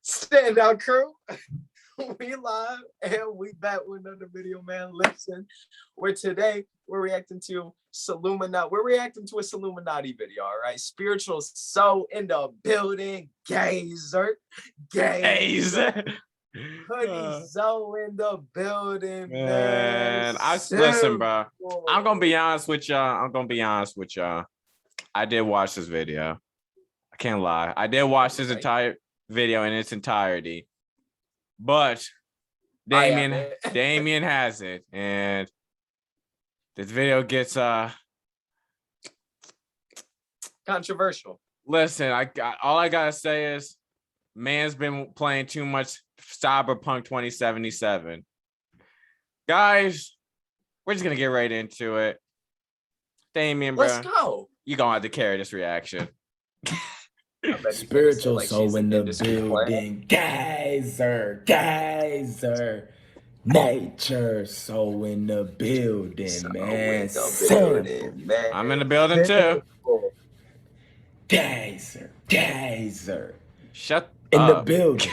Standout crew. We live and we back with another video, man. Listen, today we're reacting to Illuminati. We're reacting to a Illuminati video, all right? Spiritual soul in the building. Gazer. Hoodie Zoe in the building, man. Listen, bro. I'm gonna be honest with y'all. I did watch this video. I can't lie. I did watch this entire video in its entirety. But Damien has it, and this video gets controversial. Listen, all I gotta say is, man's been playing too much Cyberpunk 2077. Guys, we're just gonna get right into it. Damien, bro, let's go. You gonna have to carry this reaction. Spiritual soul in the building, geyser, nature soul in the building, man. I'm in the building too. Geyser. Shut in up. The building.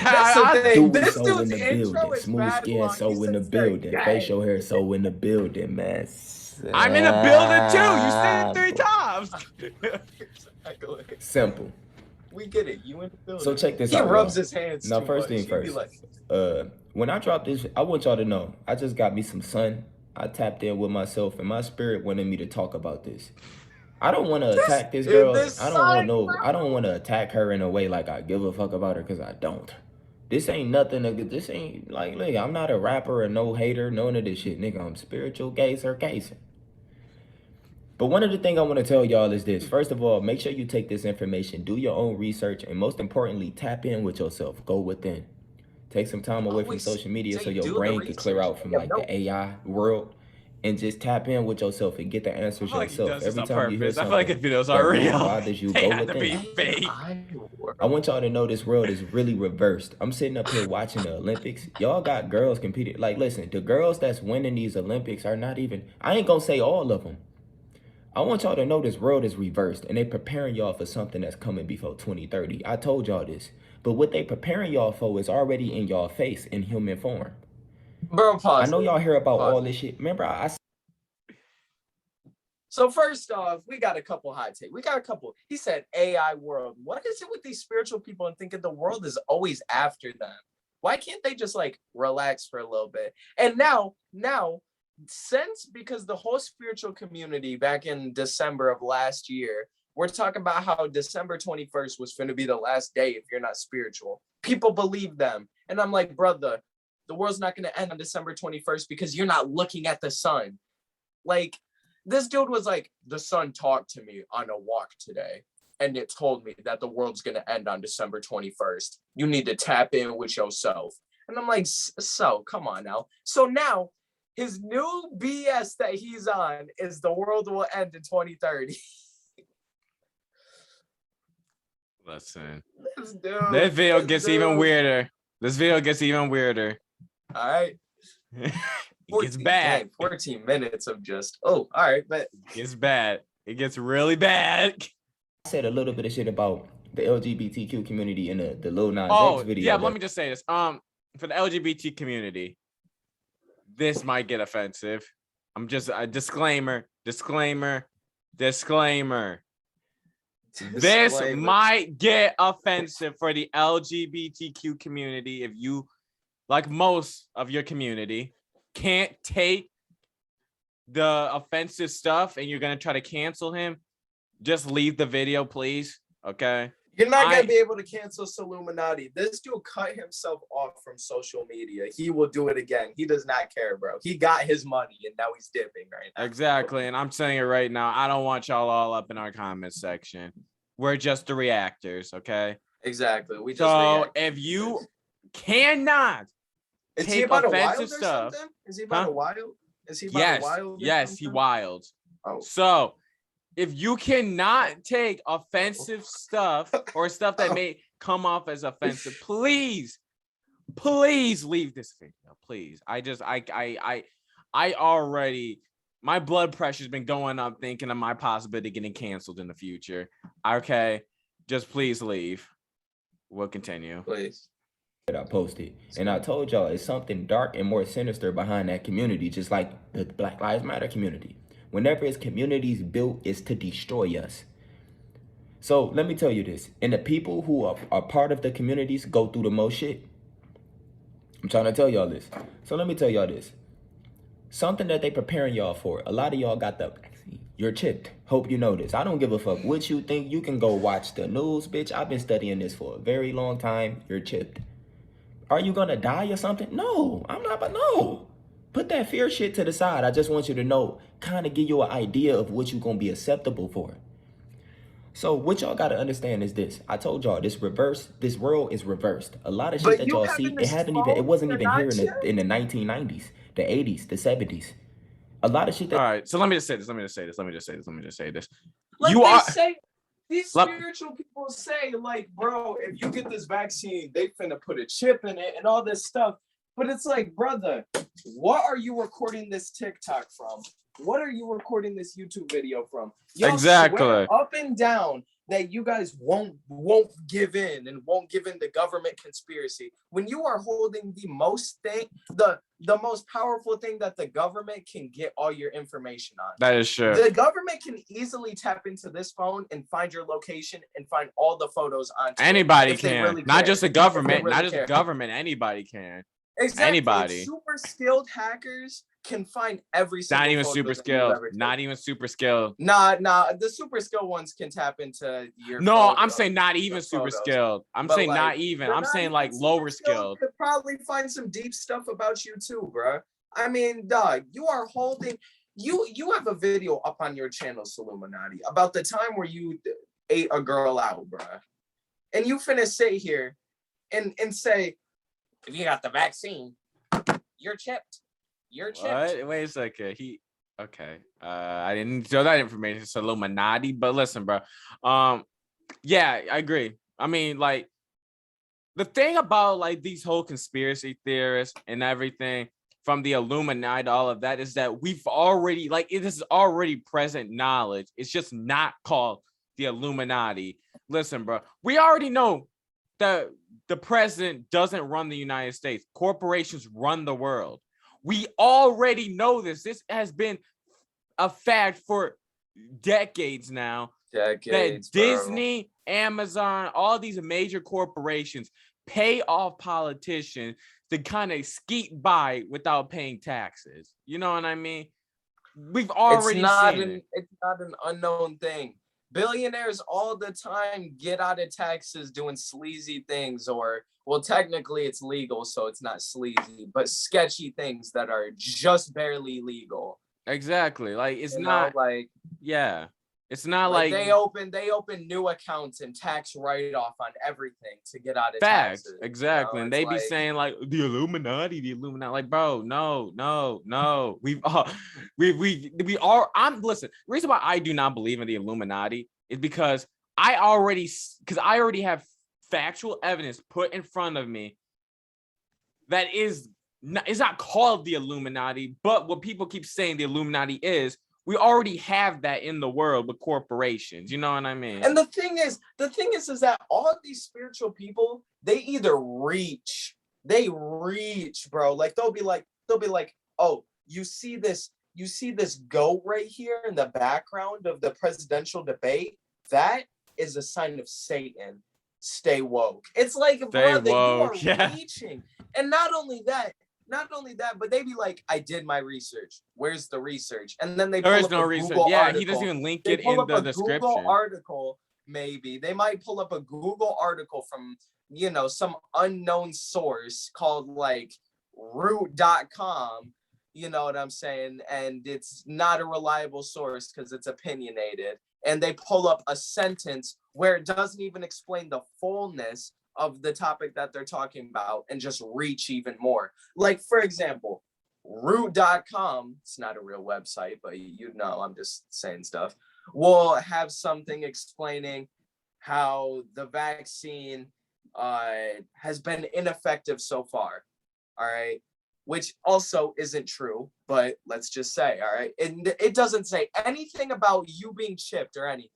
This soul in the building. Smooth skin soul in the building. Facial hair soul in the building, man. I'm in the building too. You said it 3 times. Simple. We get it. You in the building. So check this out. He rubs his hands. Now, first thing first. When I dropped this, I want y'all to know, I just got me some sun. I tapped in with myself, and my spirit wanted me to talk about this. I don't want to attack this girl. I don't want to attack her in a way like I give a fuck about her, because I don't. This ain't nothing. This ain't like, look, I'm not a rapper or no hater, none of this shit, nigga. I'm spiritual gazer. But one of the things I want to tell y'all is this. First of all, make sure you take this information, do your own research, and most importantly, tap in with yourself. Go within. Take some time away from social media so your brain can clear out from like the AI world, and just tap in with yourself and get the answers yourself. Every time you hear something, I feel like if videos are real, bothers you, go within. I want y'all to know this world is really reversed. I'm sitting up here watching the Olympics. Y'all got girls competing. Like, listen, the girls that's winning these Olympics are not even, I ain't gonna say all of them. I want y'all to know this world is reversed, and they preparing y'all for something that's coming before 2030. I told y'all this. But what they preparing y'all for is already in y'all face in human form. Bro, pause. I know y'all hear about all this shit. Remember, So first off, we got a couple hot takes. He said AI world. What is it with these spiritual people and thinking the world is always after them? Why can't they just like relax for a little bit? And now, because the whole spiritual community back in December of last year, we're talking about how December 21st was going to be the last day if you're not spiritual. People believe them. And I'm like, brother, the world's not going to end on December 21st because you're not looking at the sun. Like, this dude was like, the sun talked to me on a walk today, and it told me that the world's going to end on December 21st. You need to tap in with yourself. And I'm like, so come on now. So now, his new BS that he's on is the world will end in 2030. Listen, this video gets even weirder. All right. It gets bad. 14 minutes of just, all right, but it gets bad. It gets really bad. I said a little bit of shit about the LGBTQ community in the Lil Nas X video. Yeah, let me just say this. For the LGBT community, this might get offensive. I'm just a disclaimer. This might get offensive for the LGBTQ community if you, like most of your community, can't take the offensive stuff and you're going to try to cancel him. Just leave the video, please. Okay? You're not going to be able to cancel Illuminati. This dude cut himself off from social media. He will do it again. He does not care, bro. He got his money, and now he's dipping right now. Exactly, and I'm saying it right now. I don't want y'all all up in our comment section. We're just the reactors, okay? Exactly. If you cannot take offensive stuff... Is he about a wild? Is he about a wild? Yes, he wild. Oh. So... if you cannot take offensive stuff or stuff that may come off as offensive, please leave this video. Please. I already, my blood pressure's been going up thinking of my possibility of getting canceled in the future. Okay. Just please leave. We'll continue. Please. that I posted. And I told y'all it's something dark and more sinister behind that community, just like the Black Lives Matter community. Whenever it's communities built, it's to destroy us. So let me tell you this. And the people who are part of the communities go through the most shit. I'm trying to tell y'all this. So let me tell y'all this. Something that they preparing y'all for. A lot of y'all got the vaccine. You're chipped. Hope you know this. I don't give a fuck what you think. You can go watch the news, bitch. I've been studying this for a very long time. You're chipped. Are you gonna die or something? No, I'm not, but no. Put that fear shit to the side. I just want you to know, kind of give you an idea of what you're gonna be acceptable for. So what y'all gotta understand is this. I told y'all this world is reversed. A lot of shit that y'all see, it wasn't even here in the 1990s, the 80s, the 70s. A lot of shit that. All right, so let me just say this. These spiritual people say, like, bro, if you get this vaccine, they finna put a chip in it and all this stuff. But it's like, brother, what are you recording this TikTok from? What are you recording this YouTube video from? Y'all swear up and down that you guys won't give in and won't give in the government conspiracy when you are holding the most powerful thing that the government can get all your information on. That is true. The government can easily tap into this phone and find your location and find all the photos on anybody can, really not just the government, anybody can. Exactly. Anybody. Super skilled hackers can find every single. Not even super skilled. Nah, the super skilled ones can tap into your. No, I'm saying not even super skilled. I'm saying not even. I'm saying like lower skilled. Could probably find some deep stuff about you too, bro. I mean, dog, you are holding. You have a video up on your channel, Illuminati, about the time where you ate a girl out, bro, and you finna sit here and say, if you got the vaccine, you're chipped. You're chipped. What? Wait a second. Okay. I didn't show that information. It's Illuminati, but listen, bro. Yeah, I agree. I mean, like, the thing about like these whole conspiracy theorists and everything from the Illuminati, all of that, is that we've already, like, it is already present knowledge. It's just not called the Illuminati. Listen, bro, we already know that the president doesn't run the United States. Corporations run the world. We already know this. This has been a fact for decades now. That Disney, Amazon, all these major corporations pay off politicians to kind of skeet by without paying taxes. You know what I mean? We've already seen it. It's not an unknown thing. Billionaires all the time get out of taxes doing sleazy things, or, well, technically it's legal, so it's not sleazy, but sketchy things that are just barely legal. Exactly. Like, it's not like, yeah. It's not like they open new accounts and tax write-off on everything to get out of taxes. Exactly. You know? And they be saying like the Illuminati. Like, bro, no. Listen, the reason why I do not believe in the Illuminati is because I already have factual evidence put in front of me that it's not called the Illuminati, but what people keep saying the Illuminati is. We already have that in the world with corporations. You know what I mean? And the thing is that all of these spiritual people, they either reach, bro. Like they'll be like, oh, you see this goat right here in the background of the presidential debate? That is a sign of Satan. Stay woke. It's like, brother, you are reaching. And not only that, but they be like, I did my research. Where's the research? And then there is no research. Yeah, he doesn't even link it in the description. Google article, maybe. They might pull up a Google article from, some unknown source called like root.com. You know what I'm saying? And it's not a reliable source because it's opinionated. And they pull up a sentence where it doesn't even explain the fullness of the topic that they're talking about and just reach even more. Like, for example, root.com, it's not a real website, but I'm just saying stuff, will have something explaining how the vaccine has been ineffective so far. All right. Which also isn't true, but let's just say, all right. And it doesn't say anything about you being chipped or anything.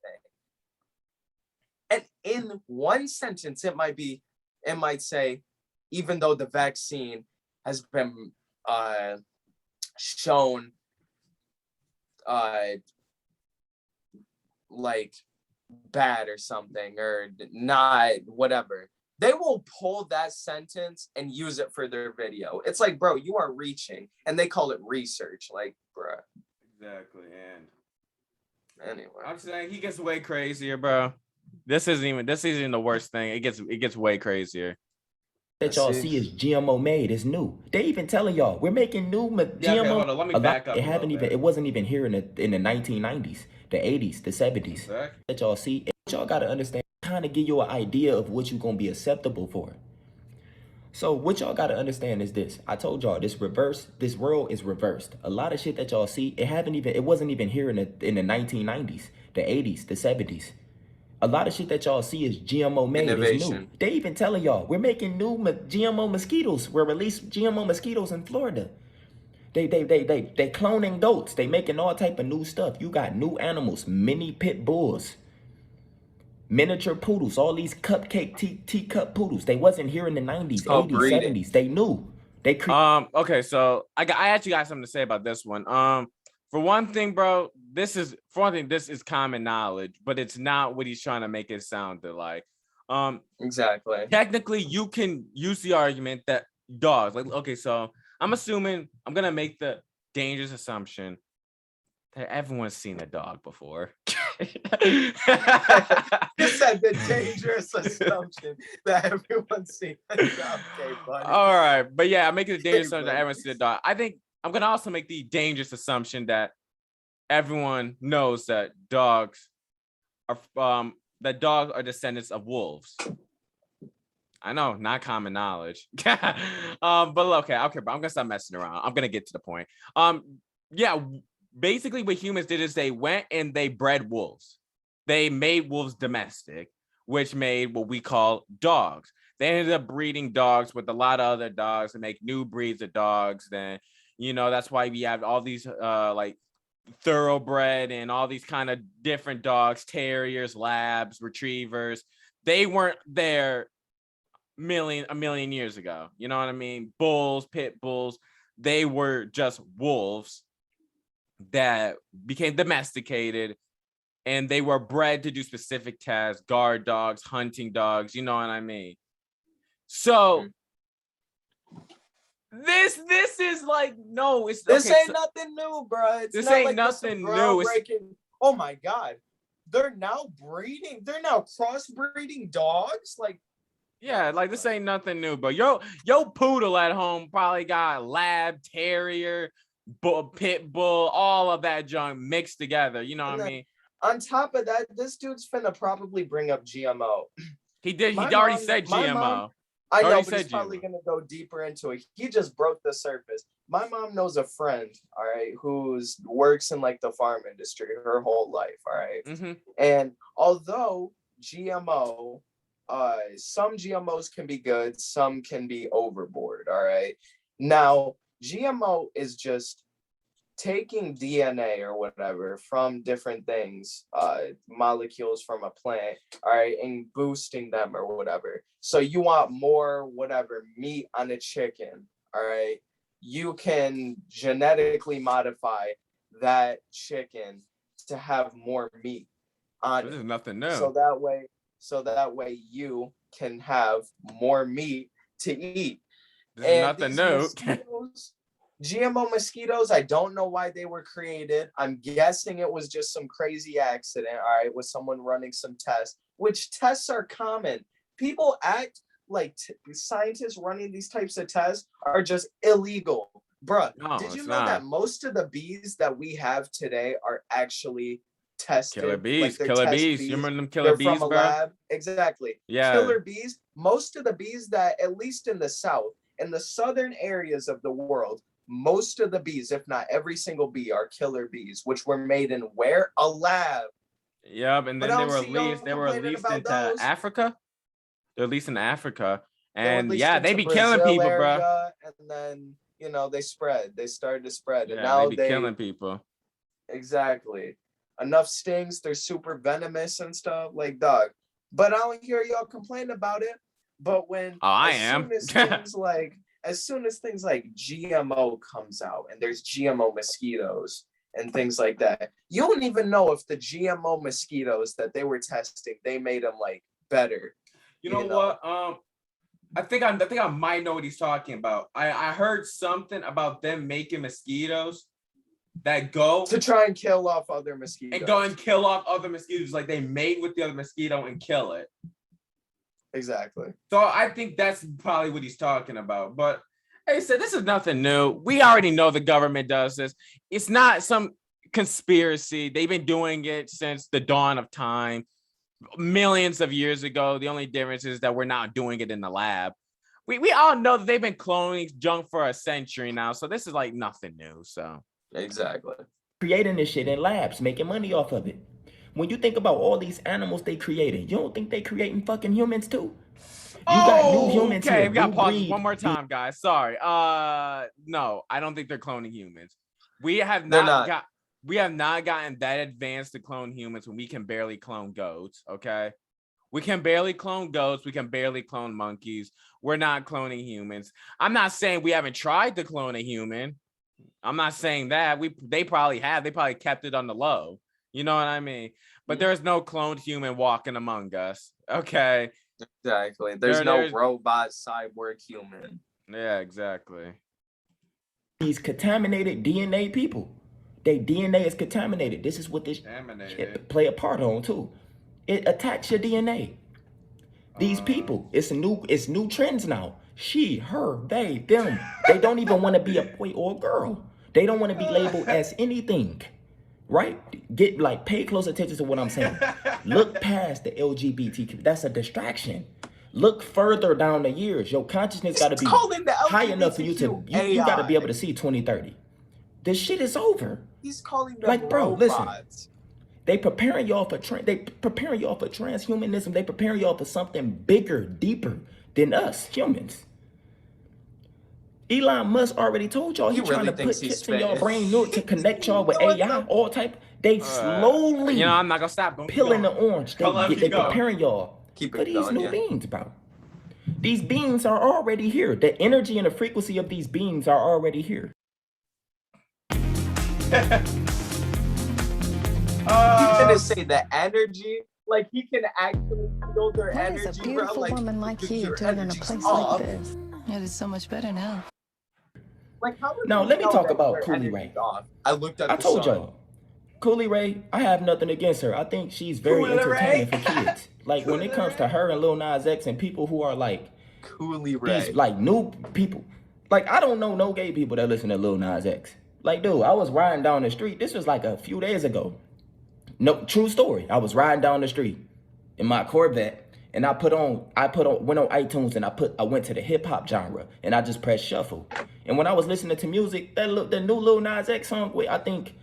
And in one sentence, it might say, even though the vaccine has been shown like bad or something, or not, whatever. They will pull that sentence and use it for their video. It's like, bro, you are reaching, and they call it research. Like, bro. Exactly. And anyway, I'm saying he gets way crazier, bro. This isn't even the worst thing. It gets way crazier. That y'all see is GMO made. It's new. They even telling y'all we're making new GMO. Okay, hold on. Let me back up. It wasn't even here in the 1990s, the 80s, the 70s. Exactly. That y'all see. Y'all gotta understand. Kind of give you an idea of what you're gonna be acceptable for. So what y'all gotta understand is this. I told y'all this world is reversed. A lot of shit that y'all see, it wasn't even here in the 1990s, the 80s, the 70s. A lot of shit that y'all see is GMO made. It's new. They even telling y'all we're making new GMO mosquitoes. We're releasing GMO mosquitoes in Florida. They cloning goats. They making all type of new stuff. You got new animals, mini pit bulls, miniature poodles, all these cupcake teacup poodles. They wasn't here in the 90s, 80s, breeding. 70s. They knew. Okay, so I actually got something to say about this one. For one thing, bro, this is common knowledge, but it's not what he's trying to make it sound like. Exactly. Technically, you can use the argument that dogs, like, okay, so I'm gonna make the dangerous assumption that everyone's seen a dog before. You said the dangerous assumption that everyone's seen a dog. Okay, buddy. All right, but yeah, I'm making the dangerous assumption that everyone's seen a dog. I think I'm gonna also make the dangerous assumption that everyone knows that dogs are descendants of wolves. I know, not common knowledge. But okay, but I'm gonna stop messing around. I'm gonna get to the point. Yeah, basically what humans did is they went and they bred wolves. They made wolves domestic, which made what we call dogs. They ended up breeding dogs with a lot of other dogs and make new breeds of dogs. Then, that's why we have all these like thoroughbred and all these kind of different dogs, terriers, labs, retrievers. They weren't there a million years ago. You know what I mean? Bulls, pit bulls, they were just wolves that became domesticated, and they were bred to do specific tasks, guard dogs, hunting dogs, you know what I mean? So this is like, no, it's this ain't nothing new, bro. This ain't like nothing new. Oh my god, they're now crossbreeding dogs, like. Yeah, like this ain't nothing new, but yo poodle at home probably got lab, terrier, pit bull, all of that junk mixed together. You know what I mean? On top of that, this dude's finna probably bring up GMO. He did. He already said GMO. I know, but he's probably gonna go deeper into it. He just broke the surface. My mom knows a friend, all right, who's works in like the farm industry her whole life, all right. Mm-hmm. And although GMO, some GMOs can be good, some can be overboard, all right. Now, GMO is just taking DNA or whatever from different things, molecules from a plant, all right, and boosting them or whatever. So you want more, whatever, meat on a chicken, all right, you can genetically modify that chicken to have more meat on it. This is nothing new. So that way you can have more meat to eat. This is nothing new. GMO mosquitoes, I don't know why they were created. I'm guessing it was just some crazy accident, all right, with someone running some tests, which tests are common. People act like scientists running these types of tests are just illegal. Bruh, did you know that most of the bees that we have today are actually tested? Killer bees, like killer bees. You remember them killer bees, from a bro? lab. Exactly. Yeah. Killer bees, most of the bees that, at least in the South, in the southern areas of the world, most of the bees, if not every single bee, are killer bees, which were made in where? A lab. Yep, and then they were released into Africa. They're released in Africa. And yeah, they be killing people, bro. And then, they spread. They started to spread. Yeah, and now they be killing people. Exactly. Enough stings, they're super venomous and stuff, like, dog. But I don't hear y'all complain about it. But when as soon as things like GMO comes out and there's GMO mosquitoes and things like that, you don't even know if the GMO mosquitoes that they were testing, they made them like better. You know what? I think I might know what he's talking about. I heard something about them making mosquitoes that go to try and kill off other mosquitoes. And go and kill off other mosquitoes, like they mate with the other mosquito and kill it. Exactly. So I think that's probably what he's talking about. But hey, so this is nothing new. We already know the government does this. It's not some conspiracy. They've been doing it since the dawn of time, millions of years ago. The only difference is that we're not doing it in the lab. We all know that they've been cloning junk for a century now. So this is like nothing new. So exactly. Creating this shit in labs, making money off of it. When you think about all these animals they created, you don't think they creating fucking humans too? Got new humans. Okay, we got to pause one more time, guys. Sorry. No, I don't think they're cloning humans. We have not gotten that advanced to clone humans when we can barely clone goats. Okay, we can barely clone goats. We can barely clone monkeys. We're not cloning humans. I'm not saying we haven't tried to clone a human. I'm not saying that. They probably have. They probably kept it on the low. You know what I mean? But there's no cloned human walking among us. Okay. Exactly. There's no robot cyborg human. Yeah, exactly. These contaminated DNA people. Their DNA is contaminated. This is what this shit play a part on too. It attacks your DNA. These people, it's new trends now. She, her, they, them. They don't even want to be a boy or a girl. They don't want to be labeled as anything. Right? Pay close attention to what I'm saying. Look past the LGBTQ. That's a distraction. Look further down the years. Your consciousness got to be high enough for you to, you got to be able to see 2030. This shit is over. He's calling them robots. Listen. They preparing y'all for transhumanism. They preparing y'all for something bigger, deeper than us humans. Elon Musk already told y'all he's trying to put chips in y'all brain to connect y'all with AI, all type. They slowly, I'm not gonna stop peeling the orange. They preparing y'all for these new beings, bro. These beings are already here. The energy and the frequency of these beings are already here. You gonna say the energy? Like he can actually feel their energy, What is a beautiful woman like you doing in a place like this? It is so much better now. Like, now let me talk about Leray. I told y'all, Leray, I have nothing against her. I think she's very entertaining for kids. Like when it comes to her and Lil Nas X and people who are like these like new people. Like I don't know no gay people that listen to Lil Nas X. Like dude, I was riding down the street. This was like a few days ago. No, true story. I was riding down the street in my Corvette. And I went on iTunes and I went to the hip hop genre and I just pressed shuffle. And when I was listening to music, the new Lil Nas X song, I think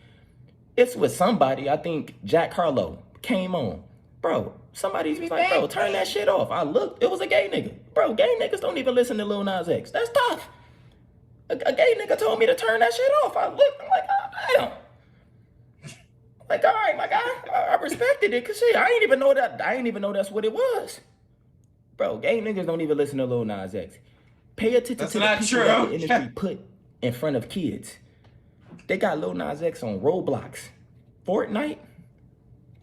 it's with somebody. I think Jack Harlow came on. Bro, somebody was like, bro, turn that shit off. I looked, it was a gay nigga. Bro, gay niggas don't even listen to Lil Nas X. That's tough. A gay nigga told me to turn that shit off. I looked, I'm like, oh, damn. Like, all right, my guy, I respected it, cause shit, I ain't even know that's what it was. Bro, gay niggas don't even listen to Lil Nas X. Pay attention to the people that the industry put in front of kids. They got Lil Nas X on Roblox, Fortnite,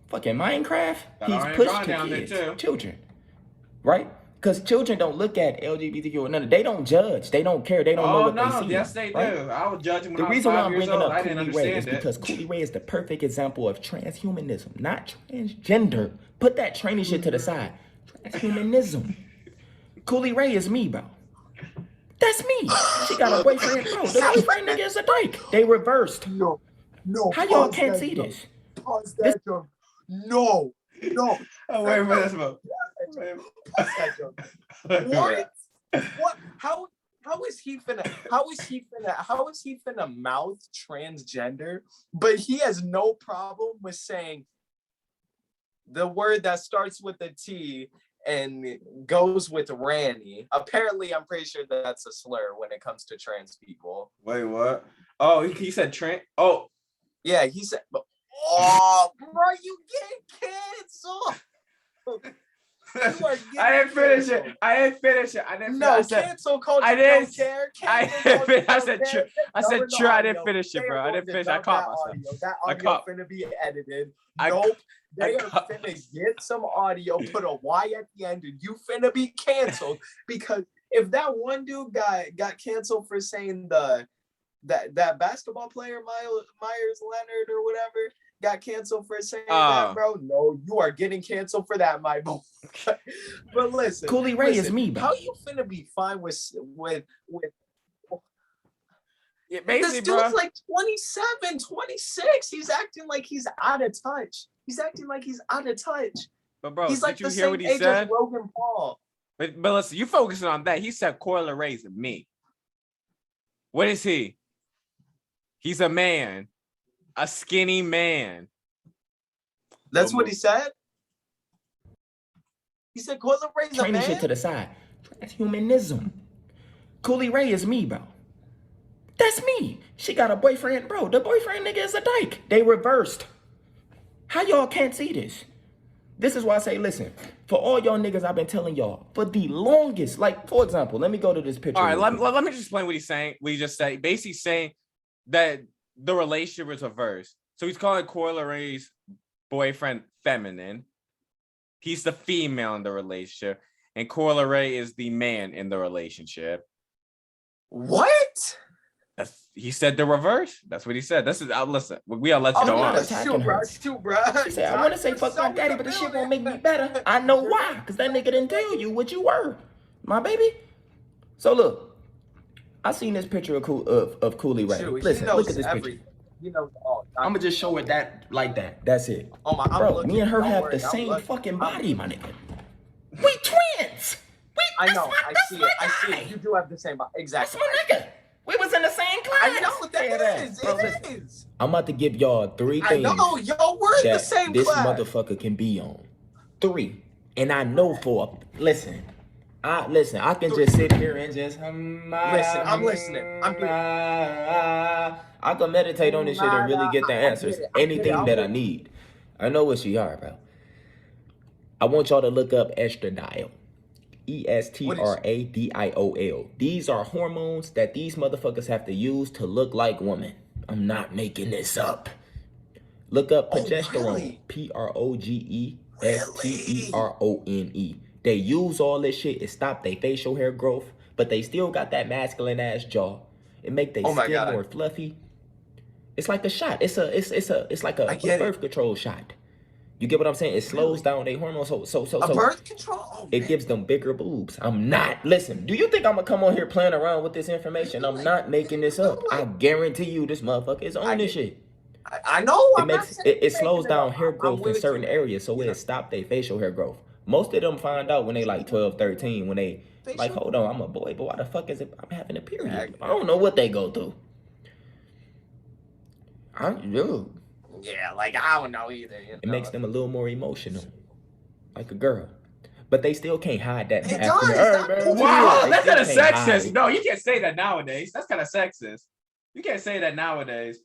fucking Minecraft. He's pushed to kids, children, right? Because children don't look at LGBTQ or none. They don't judge. They don't care. They don't know what they see. Yes, they right? do. I was judging when the I was reason 5 why I'm years bringing old. up I didn't understand is it. because Leray is the perfect example of transhumanism, not transgender. Put that training shit to the side. Transhumanism. Leray is me, bro. That's me. She got a boyfriend, bro. The boyfriend nigga is a dyke. They reversed. No. How y'all can't see this? Pause that joke. No. Oh, wait a minute. What? How is he finna mouth transgender, but he has no problem with saying the word that starts with a T and goes with Ranny. Apparently, I'm pretty sure that's a slur when it comes to trans people. Wait, what? Oh, he said trans. Oh, yeah, he said. Oh, bro, you get canceled. You are I didn't finish canceled. it. I didn't finish it. I didn't. No, I said, cancel culture I didn't. don't care. I Cancel didn't. culture I don't said care. true. I said Covered the true. I didn't audio. finish it, They bro. are I going didn't to finish. I dump caught that myself. audio. That I audio caught- finna be edited. I Nope. They I are caught finna myself. get some audio, put a Y at the end, and you finna be canceled. Because if that one dude got canceled for saying that basketball player Myers Leonard or whatever got canceled for saying that, bro. No, you are getting canceled for that, my boy. But listen, Cooley Ray is me, bro. How you finna be fine with Yeah, this basically, dude's bro. like 27, 26. He's acting like he's out of touch. But bro, He's like did you the hear same what he age said? as Logan Paul. But listen, you focusing on that. He said Leray is me. What is he? He's a man, a skinny man. That's what he said. He said Coyle Ray's a Training man. shit to the side. Transhumanism. Cooley Ray is me, bro. That's me. She got a boyfriend, bro. The boyfriend nigga is a dyke. They reversed. How y'all can't see this? This is why I say, listen, for all y'all niggas, I've been telling y'all for the longest. Like, for example, let me go to this picture. All right, let me just explain what he's saying. What he just said. Basically saying that the relationship is reversed. So he's calling Coyle Ray's boyfriend feminine. He's the female in the relationship. And Coyle Ray is the man in the relationship. What? He said the reverse. That's what he said. This is listen. We gotta let you go on. attacking her. She said, I want to say fuck my daddy, but the shit won't make me better. I know why, because that nigga didn't tell you what you were, my baby. So look, I seen this picture of Cooley Ray. Listen, look at this picture. You know, I'm gonna just show it that like that. That's it. Oh my, bro, me and her have the same fucking body, my nigga. We twins. I know. I see it. You do have the same body. Exactly. That's my nigga. We was in the same class. I know what that is. It is. I'm about to give y'all 3 things. I know, yo, we're in the same this class. motherfucker can be on. 3. And I know listen, I can just sit here and just listen, I'm listening. I can meditate on this shit and really get the answers. Anything that I need. I know what she are, bro. I want y'all to look up estradiol. ESTRADIOL. These are hormones that these motherfuckers have to use to look like women. I'm not making this up. Look up progesterone. PROGESTERONE. They use all this shit. It stopped their facial hair growth, but they still got that masculine ass jaw. It make their skin more fluffy. It's like a shot. It's like a birth control shot. You get what I'm saying? It slows down their hormones. So birth control? Oh, it gives them bigger boobs. I'm not. Listen, do you think I'm going to come on here playing around with this information? I'm not making this up. I guarantee you this motherfucker is on this shit. I know. It slows down hair growth in certain areas, so it stops their facial hair growth. Most of them find out when they like 12, 13, when they like, hold on, I'm a boy, but why the fuck is it I'm having a period? I don't know what they go through. Yeah, like I don't know either. You know? It makes them a little more emotional, like a girl. But they still can't hide that. It does. Wow, that's kind of sexist. No, you can't say that nowadays. That's kind of sexist. You can't say that nowadays.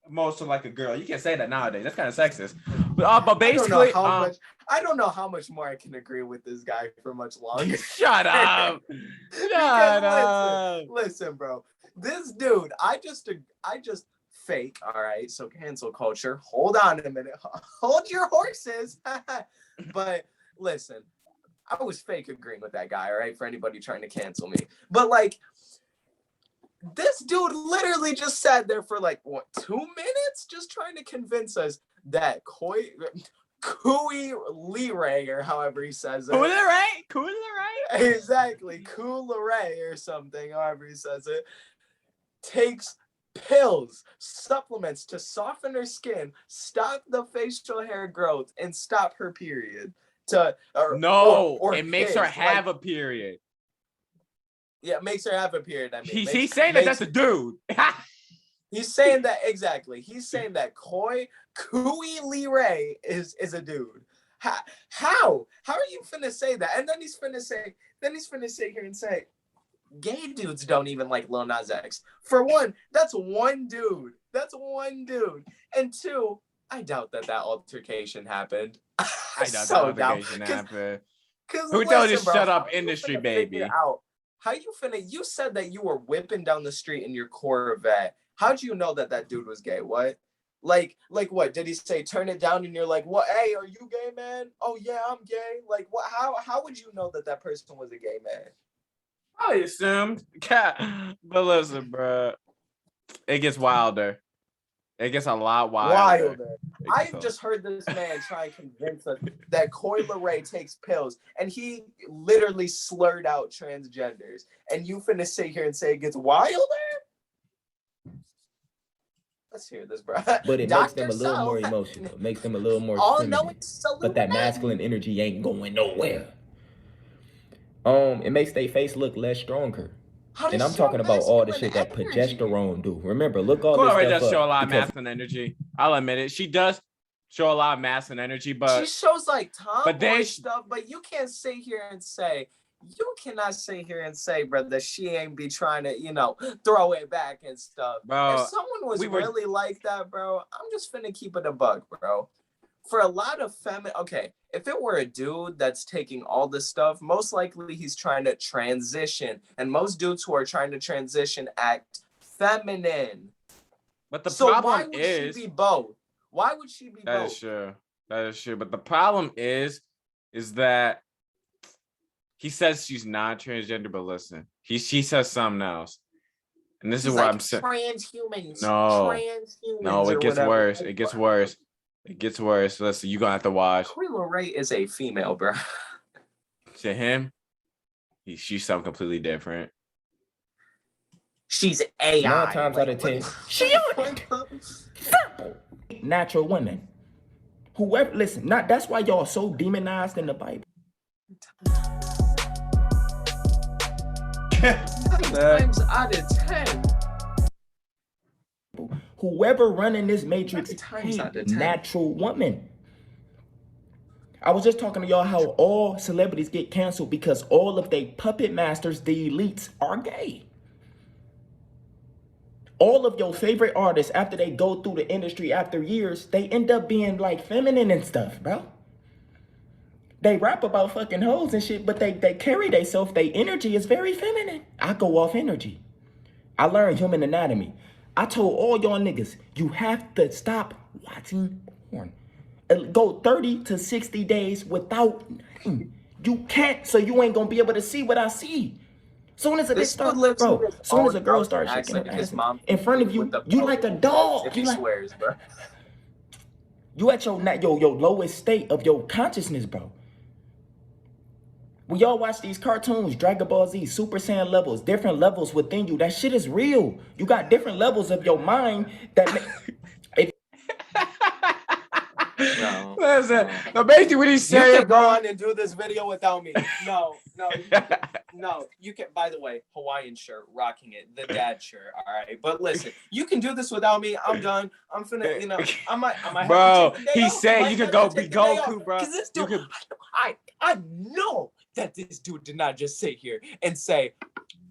Most of like a girl. You can't say that nowadays. That's kind of sexist. But basically, I don't know how much more I can agree with this guy for much longer. Shut up. Shut up. Listen, bro. This dude, I just fake. All right. So cancel culture. Hold on a minute. Hold your horses. But listen, I was fake agreeing with that guy. All right. For anybody trying to cancel me. But like, this dude literally just sat there for like, what, 2 minutes? Just trying to convince us that Leray, or however he says it. Leray? Exactly. Leray or something, however he says it. Takes pills, supplements to soften her skin, stop the facial hair growth, and stop her period. It makes her have a period. Yeah, it makes her have a period. I mean, he's saying that's a dude. He's saying that exactly. He's saying that Leray is a dude. How are you finna say that? And then he's finna sit here and say, gay dudes don't even like Lil Nas X. For one, that's one dude. And 2, I doubt that altercation happened. I doubt that altercation happened. Who Who told you shut up, industry baby? How you finna? You said that you were whipping down the street in your Corvette. How'd you know that dude was gay? What? Like what? Did he say turn it down and you're like, what? Hey, are you gay, man? Oh yeah, I'm gay. Like what? How would you know that person was a gay man? I assumed. But listen, bro, it gets wilder. It gets a lot wilder. I've just heard this man try and convince us that Leray takes pills, and he literally slurred out transgenders. And you finna sit here and say it gets wilder? Let's hear this, bro. But it makes them a little more emotional. It makes them a little more feminine. But that masculine energy ain't going nowhere. It makes their face look less stronger. And I'm talking about all the shit that progesterone do. Remember, look all this stuff up. Does show a lot of masculine energy. I'll admit it. She does show a lot of masculine energy, but she shows like tomboy stuff. But you can't sit here and say, you cannot sit here and say, bro, that she ain't be trying to, throw it back and stuff. Bro, if someone was really like that, bro, I'm just finna keep it a buck, bro. For a lot of if it were a dude that's taking all this stuff, most likely he's trying to transition. And most dudes who are trying to transition act feminine. But the problem why would she be both? Why would she be both? That is true. That is true. But the problem is that he says she's not transgender, but listen, she says something else. And this is what I'm saying. Transhumans. No, it gets worse. It gets worse. It gets worse. Listen, you're gonna have to watch. Leray is a female, bro. To him, she's something completely different. She's AI. 9 times out of 10, she natural women. Whoever, listen, that's why y'all so demonized in the Bible. 9 times out of 10. Whoever running this matrix, natural woman. I was just talking to y'all how all celebrities get canceled because all of they puppet masters, the elites, are gay. All of your favorite artists, after they go through the industry after years, they end up being like feminine and stuff, bro. They rap about fucking hoes and shit, but they carry themselves. Their energy is very feminine. I go off energy. I learned human anatomy. I told all y'all niggas, you have to stop watching porn. Go 30 to 60 days without nothing. You can't, so you ain't gonna be able to see what I see. Soon as a girl starts shaking her ass in front of you, you like a dog. If he swears, bro. You at your lowest state of your consciousness, bro. When y'all watch these cartoons, Dragon Ball Z, Super Saiyan levels, different levels within you, that shit is real. You got different levels of your mind that... No. Listen, basically what he's saying, you can go on and do this video without me. No, you can. By the way, Hawaiian shirt, rocking it, the dad shirt. All right, but listen, you can do this without me. I'm done. I'm finna, I might. Bro, he said you could go be Goku, bro. Because this dude, I know that this dude did not just sit here and say,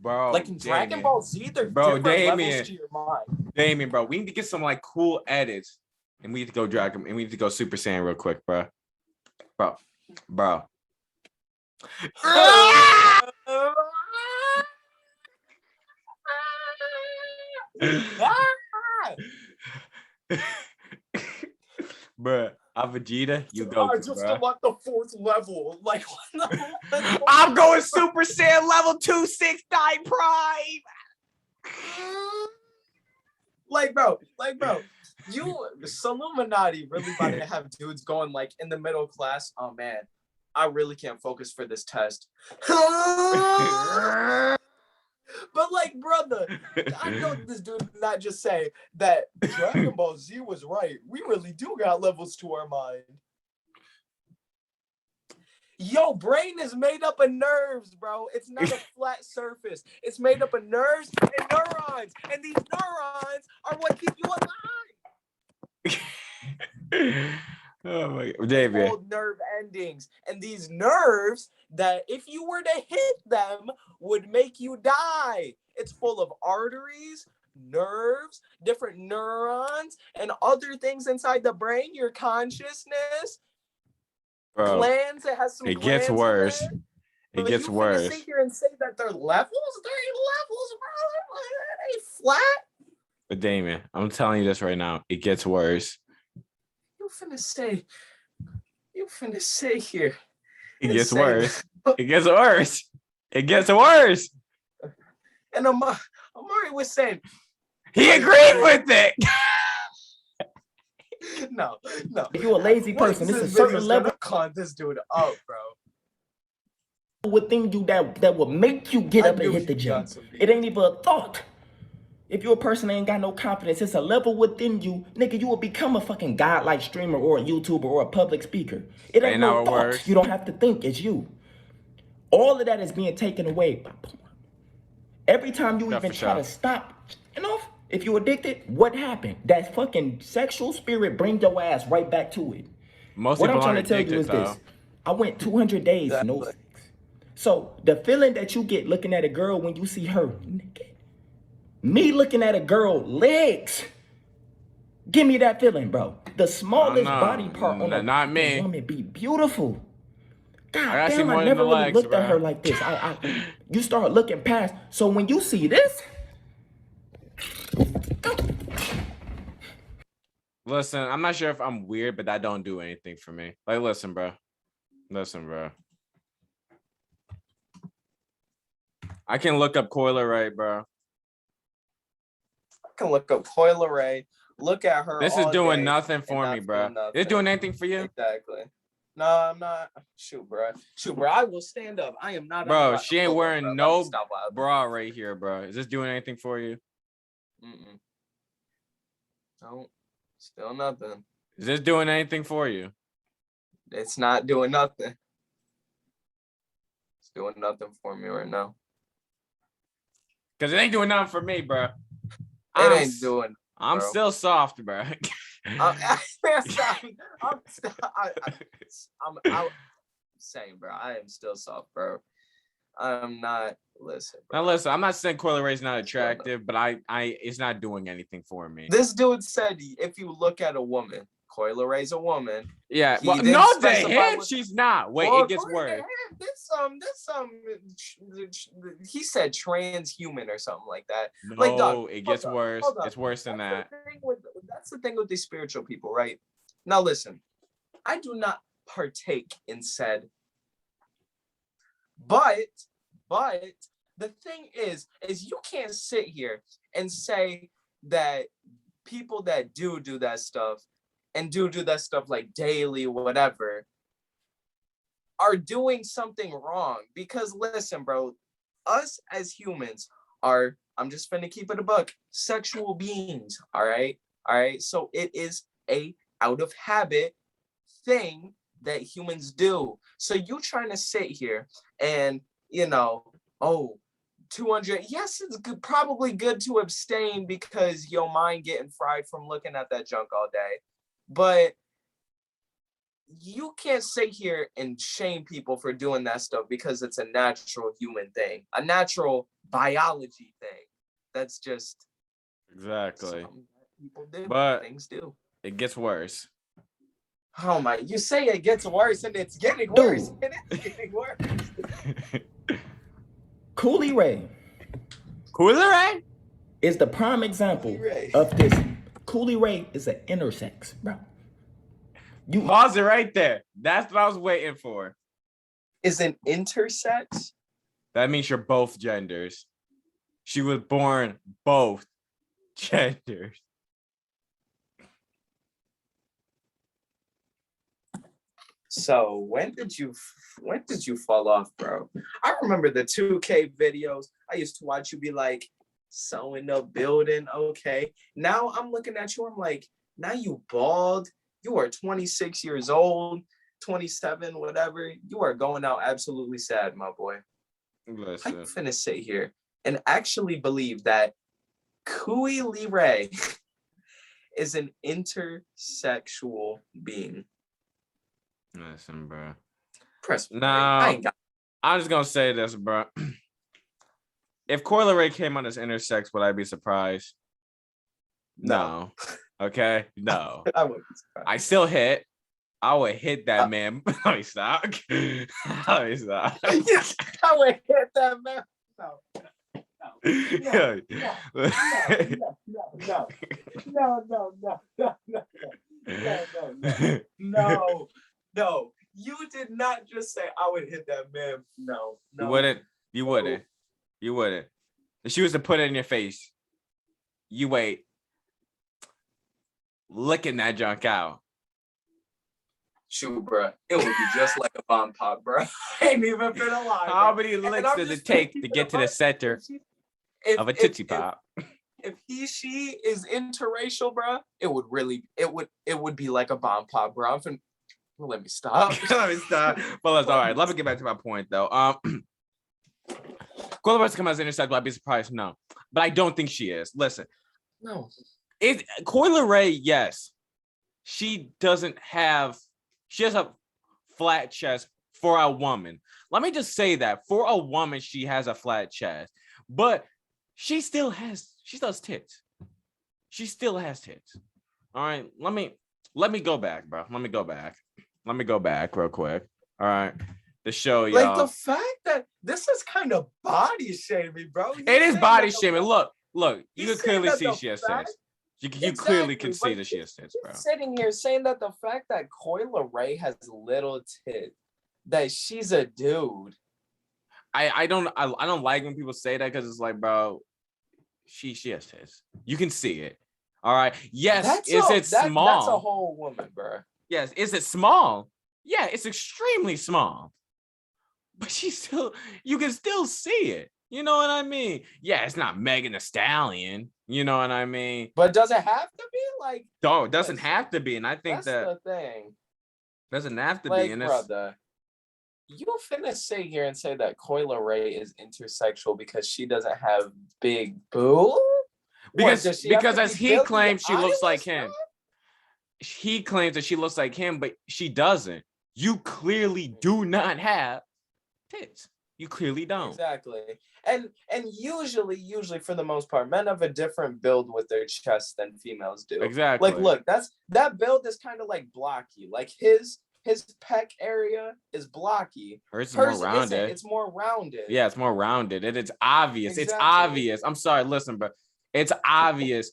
bro, like in Dragon Ball Z, they're bro, different levels to your mind. Damien, bro, we need to get some like cool edits. And we need to go Dragon, and we need to go Super Saiyan real quick, bro. Bruh, I'm Vegeta, you go. I just want the 4th level. Like, I'm going Super Saiyan level 269 Prime. Like, bro. You, Illuminati, really about to have dudes going like in the middle class. Oh man, I really can't focus for this test. But like, brother, I know this dude did not just say that Dragon Ball Z was right. We really do got levels to our mind. Yo, brain is made up of nerves, bro. It's not a flat surface. It's made up of nerves and neurons. And these neurons are what keep you alive. Oh my God, David. Old nerve endings, and these nerves that if you were to hit them would make you die. It's full of arteries, nerves, different neurons, and other things inside the brain, your consciousness, glands. It has some It glands gets worse. in there. It But gets you worse. finna sit here and say that they're levels? There ain't levels, bro. They ain't flat. But Damon, I'm telling you this right now. It gets worse. You finna say here. It gets worse. It gets worse. It gets worse. And Amari was saying he agreed with it. No. If you're a lazy person, it's a certain level. Caught this dude up, bro. Within you that will make you get up and hit the gym. It ain't even a thought. If you're a person that ain't got no confidence, it's a level within you, nigga, you will become a fucking godlike streamer or a YouTuber or a public speaker. It ain't no thought. You don't have to think, it's you. All of that is being taken away by porn. Every time you even try to stop, if you're addicted, what happened? That fucking sexual spirit brings your ass right back to it. What I'm trying to tell you is this. I went 200 days no sex. So the feeling that you get looking at a girl when you see her naked, me looking at a girl legs, give me that feeling, bro. The smallest body part on a woman be beautiful. God damn, I never really looked at her like this. You start looking past. So when you see this, listen, I'm not sure if I'm weird, but that don't do anything for me. Like, listen, bro. I can look up Leray, bro. I can look up Leray. Look at her. This is doing nothing for me, bro. It's doing anything for you? Exactly. No, I'm not. Shoot, bro. I will stand up. I am not. Bro, she ain't wearing no bra right here, bro. Is this doing anything for you? No, still nothing. Is this doing anything for you? It's not doing nothing. It's doing nothing for me right now. Because it ain't doing nothing for me, bro. I'm still soft, bro. I'm saying, bro, I am still soft, bro. I'm not. Listen, bro. Now listen, I'm not saying Ray's not attractive, but I it's not doing anything for me. This dude said if you look at a woman, Ray's a woman. Yeah. Well, no, to him, she's not. Wait, it gets worse. He said transhuman or something like that. No, like, dog, it gets worse. It's worse than that. That's the thing with these spiritual people, right? Now listen, I do not partake in said, but the thing is you can't sit here and say that people that do that stuff and do that stuff like daily, whatever, are doing something wrong. Because listen, bro, us as humans are, I'm just finna keep it a buck, sexual beings, all right? So it is a out of habit thing that humans do. So you trying to sit here and, 200, yes, it's probably good to abstain because your mind getting fried from looking at that junk all day. But you can't sit here and shame people for doing that stuff because it's a natural human thing, a natural biology thing. That's just exactly people do. But things do. It gets worse. Oh my! You say it gets worse, and it's getting worse. It is getting worse. Leray is the prime example of this. Leray is an intersex, bro. You pause it right there. That's what I was waiting for. Is an intersex? That means you're both genders. She was born both genders. So when did you fall off, bro? I remember the 2K videos. I used to watch you be like, so in the building, okay. Now I'm looking at you, I'm like, now you bald. You are 26 years old, 27, whatever. You are going out absolutely sad, my boy. Listen. How you finna sit here and actually believe that Leray is an intersexual being? Listen, bro. I'm just gonna say this, bro. If Leray came on as intersex, would I be surprised? No. Okay. No. I wouldn't be surprised. I still hit. I would hit that man. Let me stop. Let me stop. I would hit that man. No. No. You did not just say I would hit that man. No. You wouldn't. If she was to put it in your face, you wait. Licking that junk out. Shoot, bro. It would be just like a bomb pop, bro. I ain't even been alive. How many licks does it take to get to the center of a Tootsie Pop? If she is interracial, bro, it would be like a bomb pop, bro. Let me stop. Let me stop. Well, that's all right. Let me get back to my point, though. Coyle Ray come as intersexual, I'd be surprised. No, but I don't think she is. Listen, no. Coyle Ray, yes, she has a flat chest for a woman. Let me just say that for a woman, she has a flat chest, but she still does tits. She still has tits. All right, let me go back, bro. Let me go back real quick. All right, the show, y'all. Like the fact that this is kind of body shaming, bro. It is body shaming. Look, you can clearly see she has tits. You clearly can see that she has tits, bro. Sitting here saying that the fact that Coyle Ray has little tits, that she's a dude. I don't like when people say that because it's like, bro, she has tits. You can see it. All right. Yes. Is it small? That's a whole woman, bro. Yes. Is it small? Yeah, it's extremely small. But you can still see it. You know what I mean? Yeah, it's not Megan Thee Stallion. You know what I mean? But does it have to be like? No, it doesn't have to be. And I think that's the thing. Doesn't have to like, be. And brother, you finna sit here and say that Coyle Ray is intersexual because she doesn't have big boobs? Because as he claims she looks like him. He claims that she looks like him, but she doesn't. You clearly do not have tits. You clearly don't. Exactly. And usually for the most part, men have a different build with their chest than females do. Exactly. Like, look, that build is kind of like blocky. Like his pec area is blocky. Hers is more rounded. It's more rounded. Yeah, it's more rounded. And it's obvious. Exactly. It's obvious. I'm sorry. Listen, bro. It's obvious.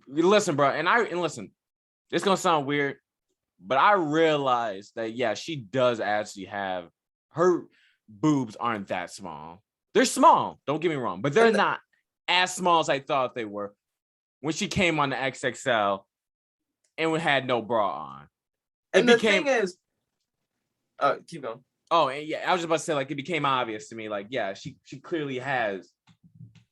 Listen, bro. And listen, it's gonna sound weird, but I realized that yeah, she does actually have her boobs aren't that small. They're small, don't get me wrong, but they're not as small as I thought they were when she came on the XXL and we had no bra on. The thing is, keep going. Oh, and yeah, I was just about to say, like, it became obvious to me, like, yeah, she clearly has,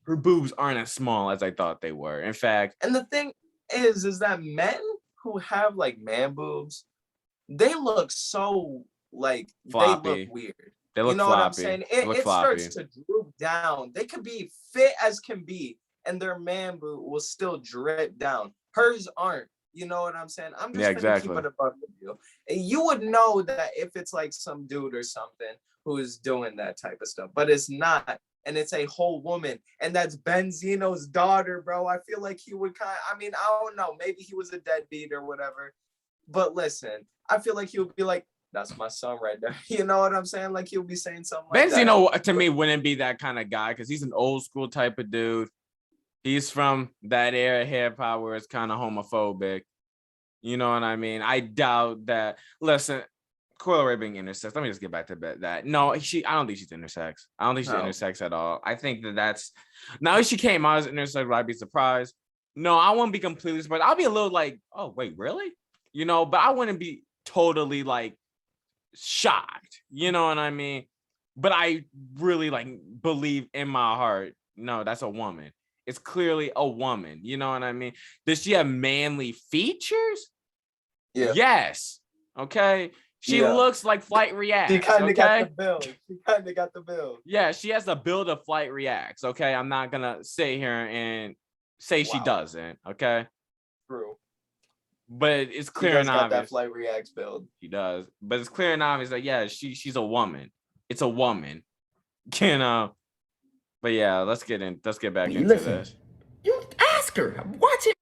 her boobs aren't as small as I thought they were. In fact, and the thing is that men who have like man boobs, they look so like floppy. They look weird. They look floppy. What I'm saying? It starts to droop down. They could be fit as can be, and their man boob will still drip down. Hers aren't. You know what I'm saying? I'm just gonna keep it above you. And you would know that if it's like some dude or something who is doing that type of stuff, but it's not. And it's a whole woman, and that's Benzino's daughter, bro. I feel like he would I don't know, maybe he was a deadbeat or whatever. But listen, I feel like he would be like, that's my son right there. You know what I'm saying? Like he'll be saying something like Benzino, to me, wouldn't be that kind of guy because he's an old school type of dude. He's from that era of hip hop where it's kind of homophobic. You know what I mean? I doubt that. Listen, Coyle Ray being intersex. Let me just get back to that. No, I don't think she's intersex. I don't think she's intersex at all. I think that's now if she came out as intersex, I'd be surprised. No, I wouldn't be completely surprised. I'll be a little like, oh wait, really? You know, but I wouldn't be totally like shocked. You know what I mean? But I really like believe in my heart, no, that's a woman. It's clearly a woman. You know what I mean? Does she have manly features? Yeah. Yes. Okay. She looks like Flight Reacts. She kind of got the build. Yeah, she has the build of Flight Reacts. Okay. I'm not gonna sit here and say she doesn't. Okay. True. But it's clear and obvious. That Flight Reacts build. She does. But it's clear and obvious that yeah, she's a woman. It's a woman. You know. But yeah, let's get back into this. You ask her. Watch it.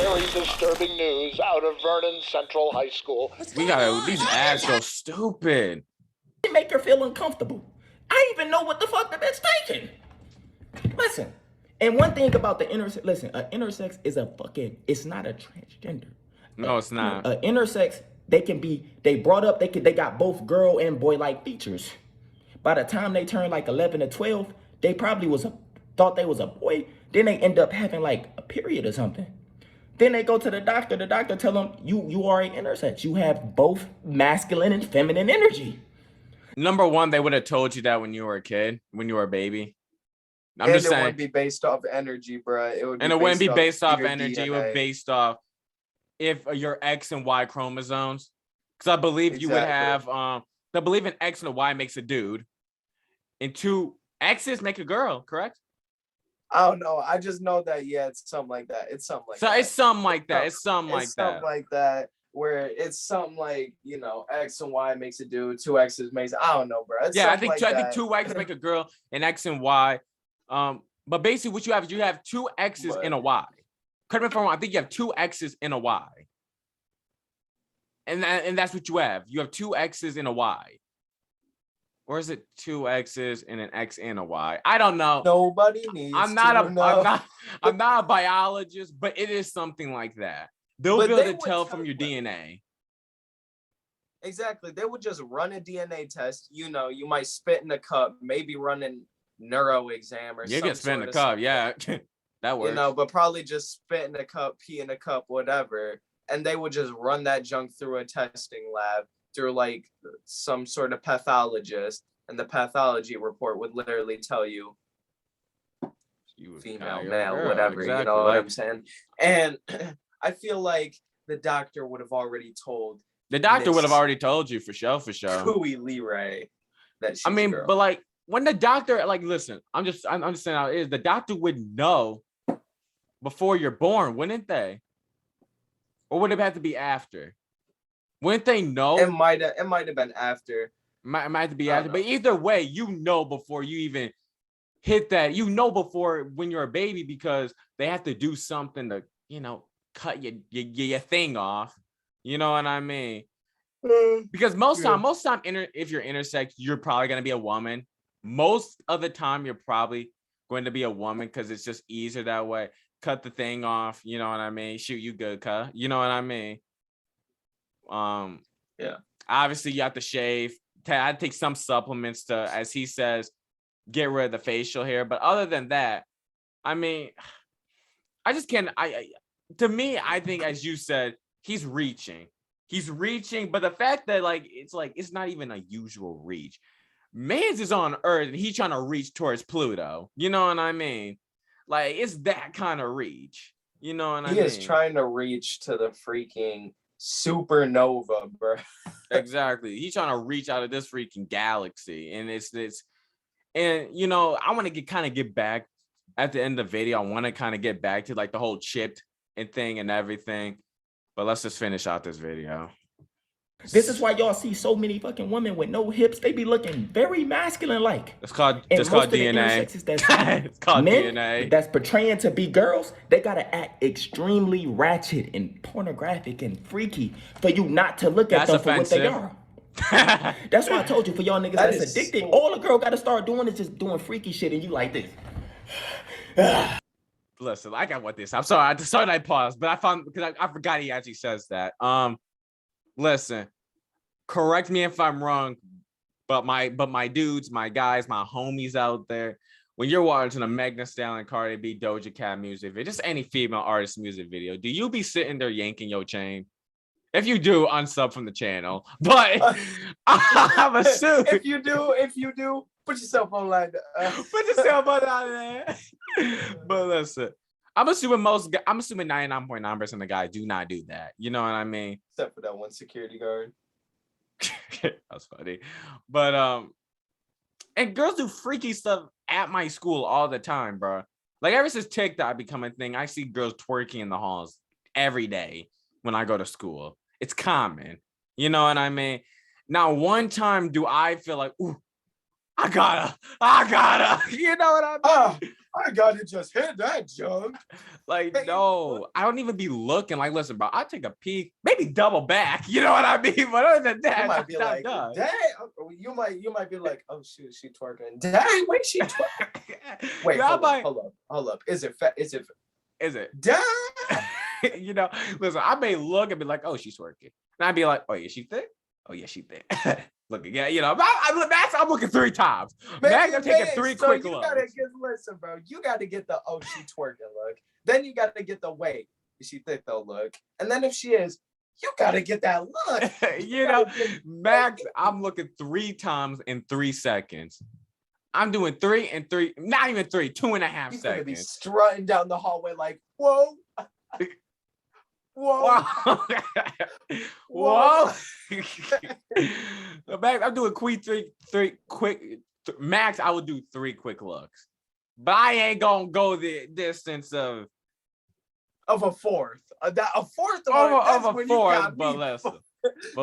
very disturbing news out of Vernon Central High School. We got these ads go stupid. They make her feel uncomfortable. I even know what the fuck that that's taking. Listen, and one thing about the intersex, listen, an intersex is it's not a transgender. No, it's not. Intersex, they got both girl and boy like features. By the time they turn like 11 or 12, they probably thought they was a boy. Then they end up having like a period or something. Then they go to the doctor tell them you are an intersex. You have both masculine and feminine energy. Number one, they would have told you that when you were a kid, when you were a baby. I'm just saying. It wouldn't be based off energy, bro. It wouldn't be based off energy. DNA. It would be based off if your X and Y chromosomes. Because I believe you would have, I believe an X and a Y makes a dude. And 2 X's make a girl, correct? I don't know. I just know that, yeah, it's something like that. It's something like that. It's something like that. It's something like that. It's something like that. Where it's something like, X and Y makes a dude, 2 X's makes, I don't know, bro. I think 2 X's make a girl, and X and Y. But basically what you have is you have 2 X's and a Y. Correct me if I'm wrong, I think you have 2 X's and a Y. And that's what you have. You have 2 X's and a Y. Or is it 2 X's and an X and a Y? I don't know. Nobody needs I'm not a biologist, but it is something like that. They'll be able to tell from your DNA. Exactly. They would just run a DNA test. You might spit in a cup, maybe run a neuro exam or something. You get spit in a cup, yeah. That works. But probably just spit in a cup, pee in a cup, whatever. And they would just run that junk through a testing lab, through like some sort of pathologist. And the pathology report would literally tell you female, male, girl, whatever, exactly. You know what I'm saying? And I feel like the doctor would have already told. The doctor would have already told you for sure. Leray that she's a girl. But like when the doctor, like, listen, I'm just saying how it is. The doctor would know before you're born, wouldn't they? Or would it have to be after? Wouldn't they know? It might have been after. Might have to be after. But either way, before you even hit that, before when you're a baby, because they have to do something to, cut your thing off. You know what I mean? Because most time, if you're intersex, you're probably gonna be a woman. Most of the time, you're probably going to be a woman because it's just easier that way. Cut the thing off. You know what I mean? Shoot, you good, cut. You know what I mean? Yeah. Obviously, you have to shave. I take some supplements to, as he says, get rid of the facial hair. But other than that, I mean, I just can't. To me, I think, as you said, he's reaching, but the fact that it's not even a usual reach. Man's is on Earth and he's trying to reach towards Pluto. You know what I mean? Like, it's that kind of reach. You know what I mean? He is trying to reach to the freaking supernova, bro. Exactly. He's trying to reach out of this freaking galaxy, and I want to get back at the end of the video. I want to kind of get back to like the whole chipped and thing and everything, but let's just finish out this video. This is why y'all see so many fucking women with no hips. They be looking very masculine like. It's called DNA. It's called men DNA. That's portraying to be girls. They gotta act extremely ratchet and pornographic and freaky for you not to look at them offensive. for what they are. That's why I told you, for y'all niggas that's addicted, all a girl gotta start doing is just doing freaky shit, and you like this. Listen, I got what this. I'm sorry. I paused, but I forgot he actually says that. Listen, correct me if I'm wrong, but my dudes, my guys, my homies out there, when you're watching a Megan Thee Stallion, Cardi B, Doja Cat music video, just any female artist music video, do you be sitting there yanking your chain? If you do, unsub from the channel. But I'm assuming if you do, put yourself online. Put yourself on there. But listen, I'm assuming 99.9% of guys do not do that. You know what I mean? Except for that one security guard. That's funny. But and girls do freaky stuff at my school all the time, bro. Like, ever since TikTok become a thing, I see girls twerking in the halls every day when I go to school. It's common. You know what I mean? Now, one time do I feel like, ooh, I gotta, you know what I mean? I gotta just hit that junk. Like, no, I don't even be looking. Like, listen, bro, I take a peek, maybe double back. You know what I mean? But other than that, You might be like, done. dang. You might be like, oh shoot, she twerking. Dang, wait, she twerking. Wait, Yeah, hold up. Is it? Is it? Dang. You know, listen, I may look and be like, oh, she's twerking. And I'd be like, oh, yeah, she thick? Oh, yeah, she thick. Look again, you know, I'm looking 3 times. Max, I'm taking 3 quick looks. Listen, bro, you gotta get the oh, she twerking look. Then you gotta get the wait, is she thick though look. And then if she is, you gotta get that look. You know, Max, I'm looking 3 times in 3 seconds. I'm doing 3 and 3, not even 3, 2.5 seconds. You're gonna be strutting down the hallway like, whoa. Whoa. Whoa. Max, I'm doing three quick. Max, I would do 3 quick looks. But I ain't gonna go the distance of a fourth. A fourth of a fourth, but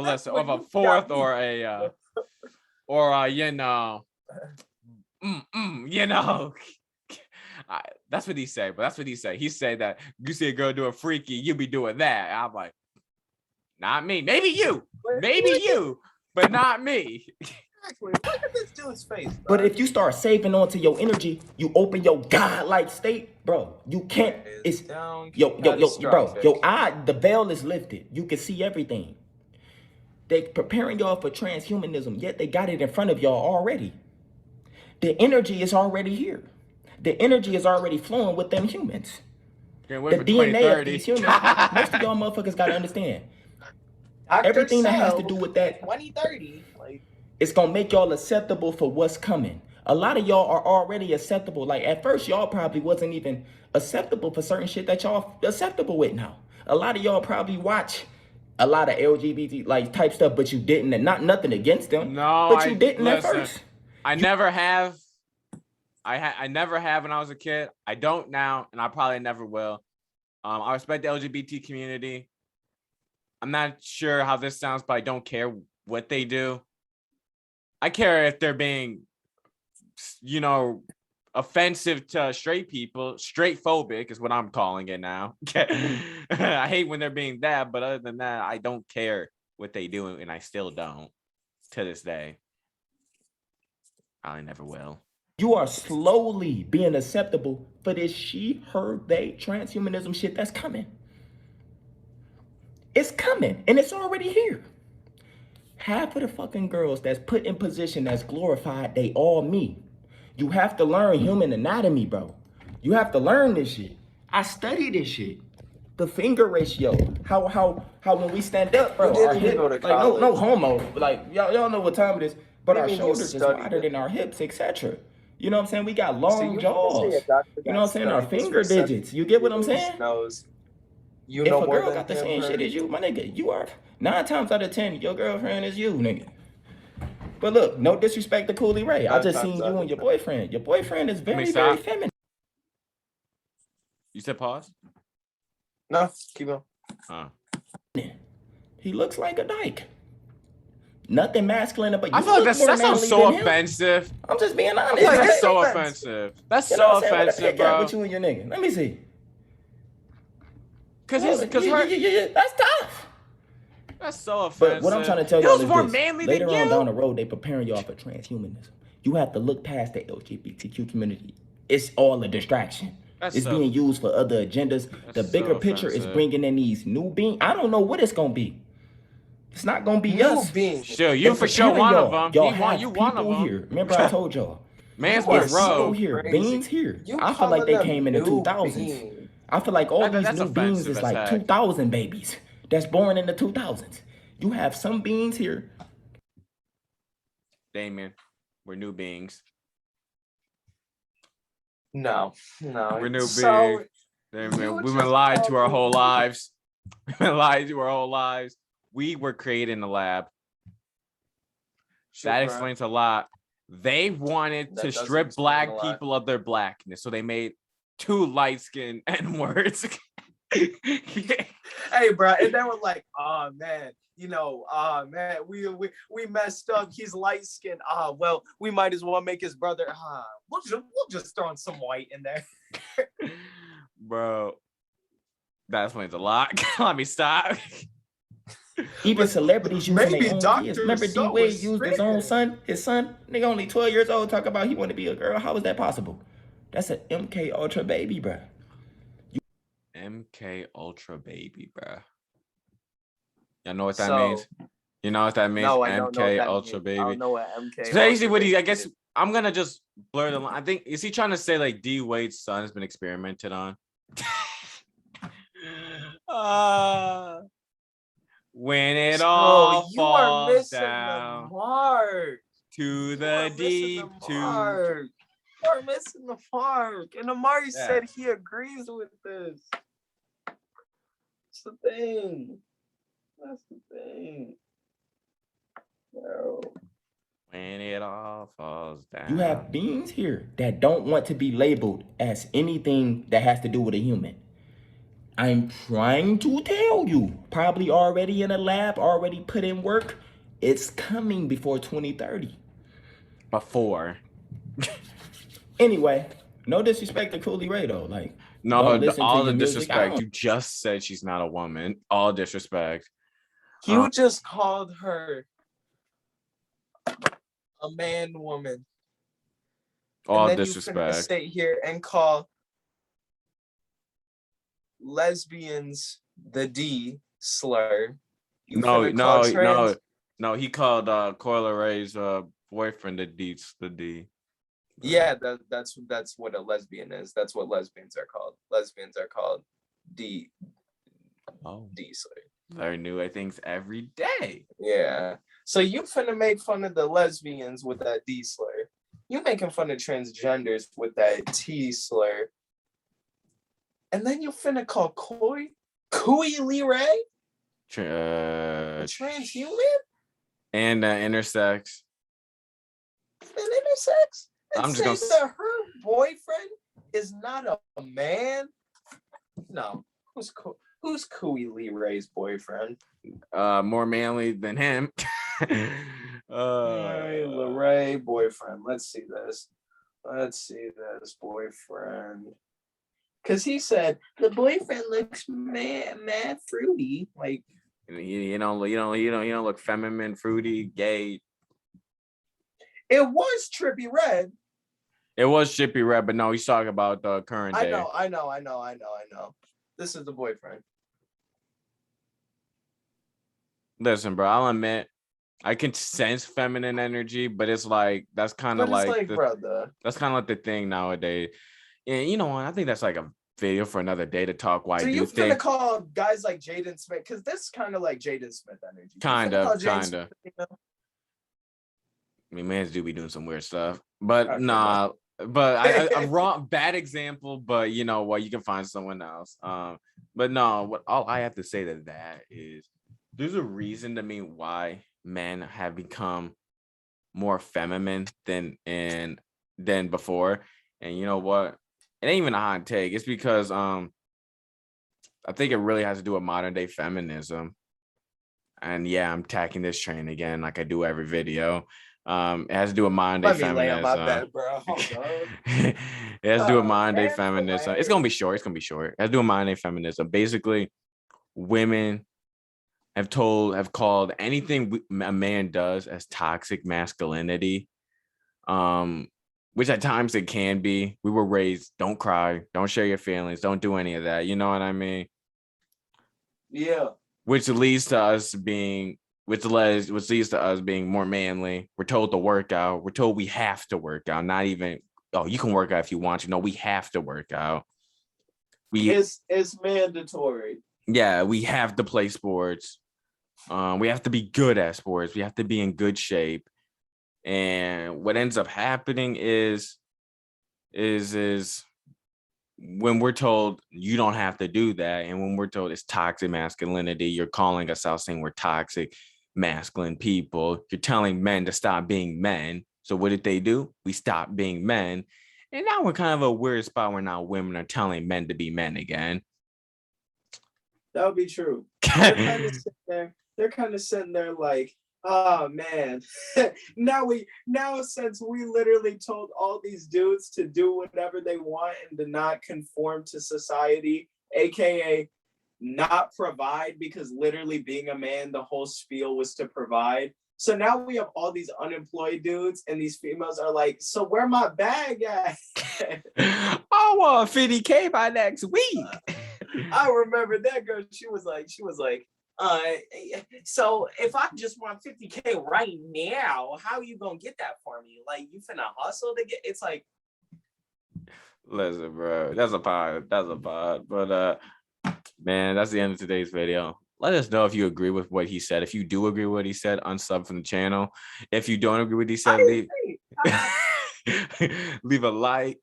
listen, of a fourth or a you know, you know. That's what he say, but that's what he say. He say that you see a girl do a freaky, you be doing that. I'm like, not me. Maybe you, but not me. Exactly. Look at this dude's face. Bro. But if you start saving onto your energy, you open your godlike state, bro. You can't. It's bro. Your eye, the veil is lifted. You can see everything. They preparing y'all for transhumanism, yet they got it in front of y'all already. The energy is already here. The energy is already flowing with them humans. The DNA of these humans, most of y'all motherfuckers gotta understand. Everything that has to do with that 2030, it's gonna make y'all acceptable for what's coming. A lot of y'all are already acceptable. Like at first, y'all probably wasn't even acceptable for certain shit that y'all acceptable with now. A lot of y'all probably watch a lot of LGBT like type stuff, but you didn't, and nothing against them. No, but you didn't at first. I never have. I never have when I was a kid. I don't now, and I probably never will. I respect the LGBT community. I'm not sure how this sounds, but I don't care what they do. I care if they're being, you know, offensive to straight people. Straight phobic is what I'm calling it now. I hate when they're being that, but other than that, I don't care what they do, and I still don't to this day. I never will. You are slowly being acceptable for this she, her, they transhumanism shit that's coming. It's coming, and it's already here. Half of the fucking girls that's put in position that's glorified, they all me. You have to learn human anatomy, bro. You have to learn this shit. I study this shit. The finger ratio, how when we stand up, bro, our hip, like no homo, like y'all know what time it is, but our shoulders is wider than our hips, etc. You know what I'm saying? We got long jaws. You know what I'm saying? Our finger digits. You get what I'm saying? You if know a girl got the same shit as you, my nigga, you are 9 times out of 10, your girlfriend is you, nigga. But look, no disrespect to Leray. I just seen you and your boyfriend. Your boyfriend is very, very feminine. You said pause? No, keep going. He looks like a dyke. Nothing masculine about you. I feel like that sounds so offensive. I'm just being honest. Like, that's so offensive. That's so offensive, bro. With you and your nigga. Let me see. Cause that's tough. That's so offensive. But what I'm trying to tell y'all is more this. manly Later than on you? down the road, they preparing y'all for transhumanism. You have to look past the LGBTQ community. It's all a distraction. It's being used for other agendas. The bigger picture is bringing in these new beings. I don't know what it's gonna be. It's not gonna be us. Sure, you for sure one of them. Y'all have people here. Remember I told y'all. Man's been rogue. Here, beings here. I feel like they came in the 2000s. I feel like all these new beings is like 2000 babies that's born in the 2000s. You have some beings here. Damien, we're new beings. No. We're new beings. Damien, we've been lied to our whole lives. We've been lied to our whole lives. We were created in the lab. That explains a lot. They wanted to strip black people of their blackness, so they made 2 light-skinned N-words. Hey, bro, and then we're like, oh man, we messed up. He's light skinned. Well, we might as well make his brother. We'll just throw in some white in there. Bro, that explains a lot. Let me stop. Even celebrities using Maybe their own Dr. kids. Remember D So Wade was used his own son? His son, nigga, only 12 years old, talk about he want to be a girl. How is that possible? That's an MK Ultra baby, bro. MK Ultra baby, bro. Y'all know what that means? You know what that means? No, I don't know what MK that Ultra means. baby. I don't know what MK. So basically, what I guess I'm gonna just blur the line. I think is he trying to say like D Wade's son has been experimented on? When it all falls down the mark. to the deep to You are missing the mark. And Amari said he agrees with this. That's the thing. That's the thing. Bro. When it all falls down. You have beings here that don't want to be labeled as anything that has to do with a human. I'm trying to tell you, probably already in a lab, already put in work. It's coming before 2030. Before. Anyway, no disrespect to Cooley Ray though. Like, no, all the music. disrespect. You just said she's not a woman. All disrespect. You just called her a man woman. All and then disrespect. You sit here and call lesbians the D slur. No. He called Coyle Ray's boyfriend the D. Yeah, that's what a lesbian is. That's what lesbians are called. Lesbians are called D. Oh, D slur. Learn new things every day. Yeah. So you finna make fun of the lesbians with that D slur. You making fun of transgenders with that T slur. And then you finna call Cooey Leray? Transhuman? And intersex. An intersex? And I'm just gonna that her boyfriend is not a man? No. Who's Cooey Leray's boyfriend? More manly than him. Leray boyfriend. Let's see this boyfriend. Because he said the boyfriend looks mad fruity, like you don't look feminine, fruity, gay. It was Trippy Red. It was Trippy Red, but no, he's talking about the current day. I know. This is the boyfriend. Listen, bro, I'll admit I can sense feminine energy, but it's like that's kind of like that's kind of like the thing nowadays. And you know what? I think that's like a video for another day to talk why. So you finna call guys like Jaden Smith, because this is kind of like Jaden Smith energy. Kind of. I mean, mans do be doing some weird stuff, but okay, nah. But a wrong, bad example. But you know what? You can find someone else. But no. What all I have to say to that is, there's a reason to me why men have become more feminine than before. And you know what? It ain't even a hot take. It's because I think it really has to do with modern day feminism. And yeah, I'm tacking this train again like I do every video. It has to do with modern day feminism. It has to do with modern day feminism. It's gonna be short. It has to do with modern day feminism. Basically, women have called anything a man does as toxic masculinity, which at times it can be. We were raised, don't cry, don't share your feelings, don't do any of that. You know what I mean? Yeah. Which leads to us being more manly. We're told to work out. We're told we have to work out. Not even, oh, you can work out if you want to. No, we have to work out. It's mandatory. Yeah, we have to play sports. We have to be good at sports. We have to be in good shape. And what ends up happening is when we're told you don't have to do that, and when we're told it's toxic masculinity, you're calling us out saying we're toxic masculine people. You're telling men to stop being men. So what did they do? We stopped being men. And now we're kind of a weird spot where now women are telling men to be men again. That would be true. They're kind of sitting there like, oh man. now since we literally told all these dudes to do whatever they want and to not conform to society, aka not provide, because literally being a man, the whole spiel was to provide. So now we have all these unemployed dudes, and these females are like, so where my bag at? I want 50K by next week. I remember that girl. She was like, so if I just want 50K right now, how you gonna get that for me? Like, you finna hustle to get? It's like, listen, bro, that's a pod. But man, that's the end of today's video. Let us know if you agree with what he said. If you do agree with what he said, unsub from the channel. If you don't agree with what he said, leave a like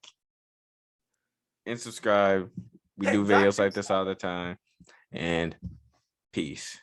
and subscribe. We do videos like this all the time. And peace.